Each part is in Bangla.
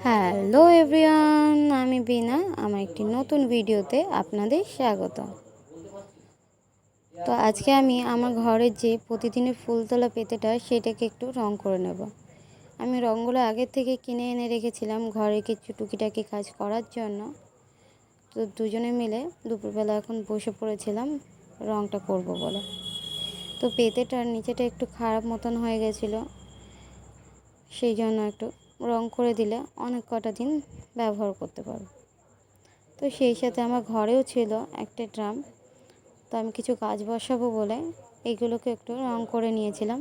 হ্যালো এভরিওয়ান, আমি বিনা। আমার একটি নতুন ভিডিওতে আপনাদের স্বাগত। তো আজকে আমি আমার ঘরের যে প্রতিদিনের ফুল তোলা পেতেটা সেটাকে একটু রং করে নেব। আমি রঙগুলো আগের থেকে কিনে এনে রেখেছিলাম ঘরে কিছু টুকিটাকি কাজ করার জন্য। তো দুজনে মিলে দুপুরবেলা এখন বসে পড়েছিলাম রঙটা করব বলে। তো পেতেটার নিচেটা একটু খারাপ মতন হয়ে গেছিলো, সেই জন্য একটু রং করে দিলে অনেক কটা দিন ব্যবহার করতে পারবো। তো সেই সাথে আমার ঘরেও ছিল একটা ড্রাম, তো আমি কিছু কাজ বসাবো বলে এইগুলোকে একটু রং করে নিয়েছিলাম,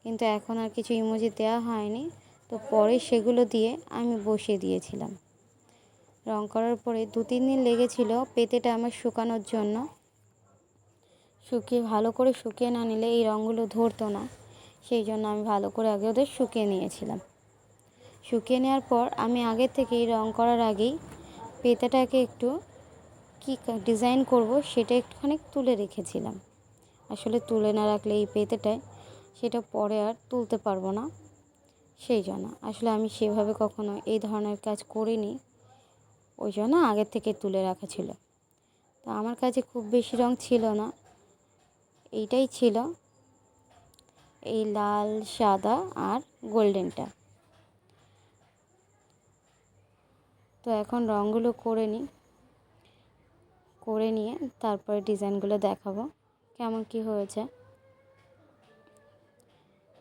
কিন্তু এখন আর কিছু ইমোজি দেওয়া হয়নি। তো পরে সেগুলো দিয়ে আমি বসিয়ে দিয়েছিলাম। রং করার পরে 2-3 দিন লেগেছিল পেতেটা আমার শুকানোর জন্য। ভালো করে শুকিয়ে না নিলে এই রঙগুলো ধরতো না, সেই জন্য আমি ভালো করে আগে ওদের শুকিয়ে নিয়েছিলাম। শুকিয়ে নেওয়ার পর আমি আগে থেকেই রং করার আগেই পেতেটাকে একটু কী ডিজাইন করব সেটা একটুখানি তুলে রেখেছিলাম। আসলে তুলে না রাখলে এই পেতেটায় সেটা পরে আর তুলতে পারবো না, সেই জন্য আসলে আমি সেভাবে কখনো এই ধরনের কাজ করিনি, ওই জন্য আগের থেকে তুলে রাখা ছিল। তো আমার কাছে খুব বেশি রং ছিল না, এইটাই ছিল, এই লাল, সাদা আর গোল্ডেনটা। তো এখন রঙগুলো করে নিয়ে তারপরে ডিজাইনগুলো দেখাবো কেমন কি হয়েছে।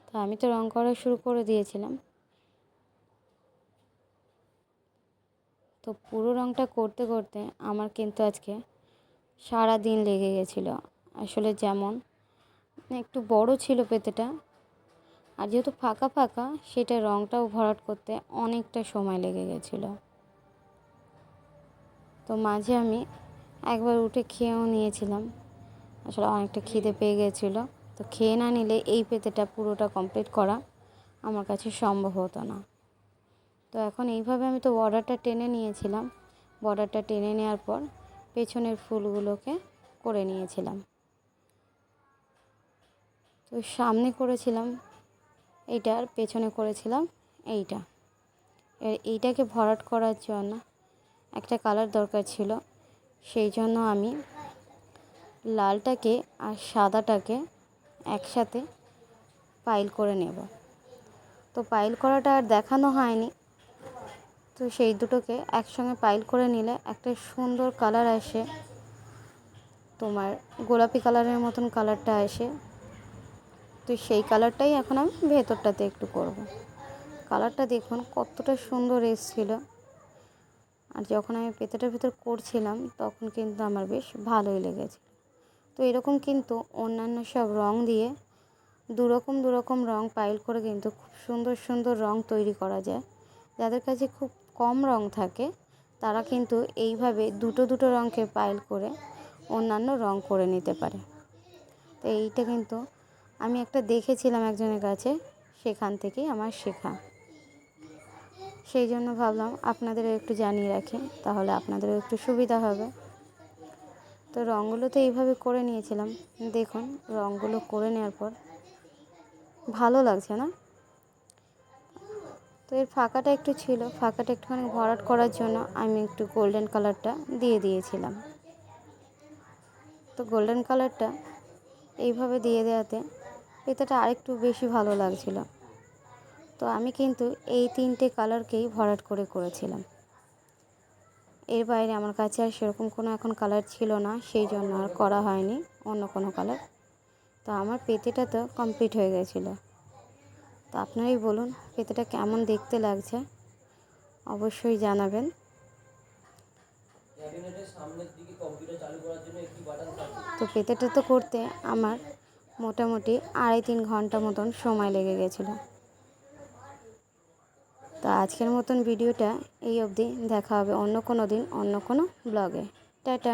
তো আমি তো রং করা শুরু করে দিয়েছিলাম। তো পুরো রংটা করতে করতে আমার কিন্তু আজকে সারা দিন লেগে গেছিলো। আসলে যেমন একটু বড় ছিল পেতেটা, আর যেহেতু ফাঁকা ফাঁকা সেটা রংটাও ভরাট করতে অনেকটা সময় লেগে গেছিলো। তো মাঝে আমি একবার উঠে খেয়েও নিয়েছিলাম, আসলে অনেকটা খিদে পেয়ে গেছিলো। তো খেয়ে না নিলে এই পেতেটা পুরোটা কমপ্লিট করা আমার কাছে সম্ভব হতো না। তো এখন এইভাবে আমি তো বর্ডারটা টেনে নিয়েছিলাম। বর্ডারটা টেনে নেওয়ার পর পেছনের ফুলগুলোকে করে নিয়েছিলাম। তো সামনে করেছিলাম এইটার, পেছনে করেছিলাম এইটা। এইটাকে ভরাট করার জন্য একটা কালার দরকার ছিল, সেই জন্য আমি লালটাকে আর সাদাটাকে একসাথে পাইল করে নেব। তো পাইল করাটা আর দেখানো হয়নি, তো সেই দুটোকে একসঙ্গে পাইল করে নিলে একটা সুন্দর কালার আসে, তোমার গোলাপি কালারের মতন কালারটা আসে। তো সেই কালারটাই এখন আমি ভেতরটাতে একটু করব। কালারটা দেখুন কতটা সুন্দর এসেছিলো। আর যখন আমি পেতেটার ভিতর করছিলাম তখন কিন্তু আমার বেশ ভালোই লেগেছিল। তো এরকম কিন্তু অন্যান্য সব রং দিয়ে দু রকম রং পাইল করে কিন্তু খুব সুন্দর সুন্দর রং তৈরি করা যায়। যাদের কাছে খুব কম রং থাকে তারা কিন্তু এইভাবে দুটো রঙকে পাইল করে অন্যান্য রং করে নিতে পারে। তো এইটা কিন্তু আমি একটা দেখেছিলাম একজনের কাছে, সেখান থেকেই আমার শেখা, সেই জন্য ভাবলাম আপনাদেরও একটু জানিয়ে রাখি, তাহলে আপনাদেরও একটু সুবিধা হবে। তো রঙগুলো তো এইভাবে করে নিয়েছিলাম। দেখুন রঙগুলো করে নেওয়ার পর ভালো লাগছে না? তো এর ফাঁকাটা একটু ছিল, ফাঁকাটা একটুখানি ভরাট করার জন্য আমি একটু গোল্ডেন কালারটা দিয়ে দিয়েছিলাম। তো গোল্ডেন কালারটা এইভাবে দিয়ে দেওয়াতে পেতেটা আরেকটু বেশি ভালো লাগছিল। তো আমি কিন্তু এই 3টে কালারকেই ভরাট করেছিলাম। এর বাইরে আমার কাছে আর সেরকম কোনো এখন কালার ছিল না, সেই জন্য আর করা হয়নি অন্য কোনো কালার। তো আমার পেতেটা তো কমপ্লিট হয়ে গেছিলো। তো আপনারাই বলুন পেতেটা কেমন দেখতে লাগছে, অবশ্যই জানাবেন। তো পেতেটা তো করতে আমার মোটামুটি 2.5-3 ঘন্টা মতন সময় লেগে গেছিলো। তো আজকের মতন ভিডিওটা এই অবধি, দেখা হবে অন্য কোনো দিন অন্য কোনো ব্লগে। টাটা।